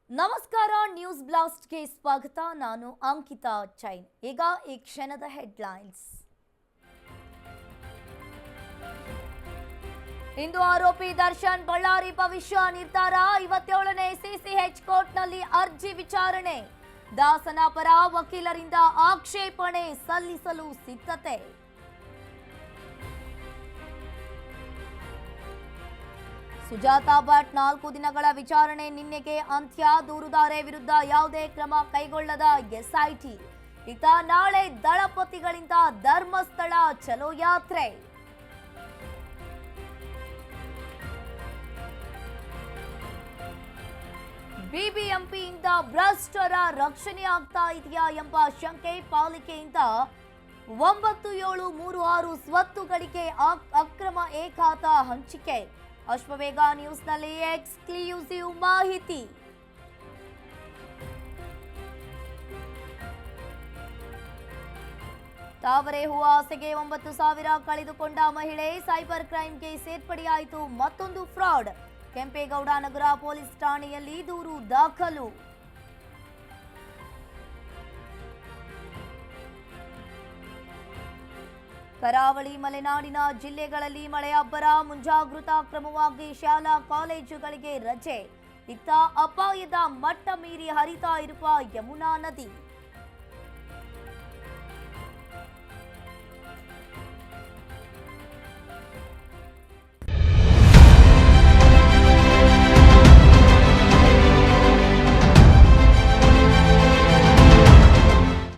ನಮಸ್ಕಾರ, ನ್ಯೂಸ್ ಬ್ಲಾಸ್ಟ್ಗೆ ಸ್ವಾಗತ. ನಾನು ಅಂಕಿತಾ ಚೈನ್. ಈಗ ಈ ಕ್ಷಣದ ಹೆಡ್ಲೈನ್ಸ್. ಇಂದು ಆರೋಪಿ ದರ್ಶನ್ ಬಳ್ಳಾರಿ ಭವಿಷ್ಯ ನಿರ್ಧಾರ. 57ನೇ ಸಿಸಿಎಚ್ ಕೋರ್ಟ್ನಲ್ಲಿ ಅರ್ಜಿ ವಿಚಾರಣೆ. ದಾಸನ ಪರ ವಕೀಲರಿಂದ ಆಕ್ಷೇಪಣೆ ಸಲ್ಲಿಸಲು ಸಿದ್ಧತೆ. ಸುಜಾತಾ ಭಟ್ 4 ದಿನಗಳ ವಿಚಾರಣೆ ನಿನ್ನೆಗೆ ಅಂತ್ಯ. ದೂರುದಾರೆ ವಿರುದ್ಧ ಯಾವುದೇ ಕ್ರಮ ಕೈಗೊಳ್ಳದ ಎಸ್ಐಟಿ. ಇತ್ತ ನಾಳೆ ದಳಪತಿಗಳಿಂದ ಧರ್ಮಸ್ಥಳ ಚಲೋ ಯಾತ್ರೆ. ಬಿಬಿಎಂಪಿಯಿಂದ ಭ್ರಷ್ಟರ ರಕ್ಷಣೆ ಆಗ್ತಾ ಇದೆಯಾ ಎಂಬ ಶಂಕೆ. ಪಾಲಿಕೆಯಿಂದ 9736 ಸ್ವತ್ತುಗಳಿಗೆ ಅಕ್ರಮ ಏಕಾತ ಹಂಚಿಕೆ. ಅಶ್ವವೇಗ ನ್ಯೂಸ್ನಲ್ಲಿ ಎಕ್ಸ್ಕ್ಲೂಸಿವ್ ಮಾಹಿತಿ. ತಾವರೆ ಹೂ ಆಸೆಗೆ 9,000 ಕಳೆದುಕೊಂಡ ಮಹಿಳೆ. ಸೈಬರ್ ಕ್ರೈಂಗೆ ಸೇರ್ಪಡೆಯಾಯಿತು ಮತ್ತೊಂದು ಫ್ರಾಡ್. ಕೆಂಪೇಗೌಡ ನಗರ ಪೊಲೀಸ್ ಠಾಣೆಯಲ್ಲಿ ದೂರು ದಾಖಲು. ಕರಾವಳಿ ಮಲೆನಾಡಿನ ಜಿಲ್ಲೆಗಳಲ್ಲಿ ಮಳೆ ಅಬ್ಬರ. ಮುಂಜಾಗೃತಾ ಕ್ರಮವಾಗಿ ಶಾಲಾ ಕಾಲೇಜುಗಳಿಗೆ ರಜೆ. ಇತ್ತ ಅಪಾಯದ ಮಟ್ಟ ಮೀರಿ ಹರಿತಾ ಇರುವ ಯಮುನಾ ನದಿ.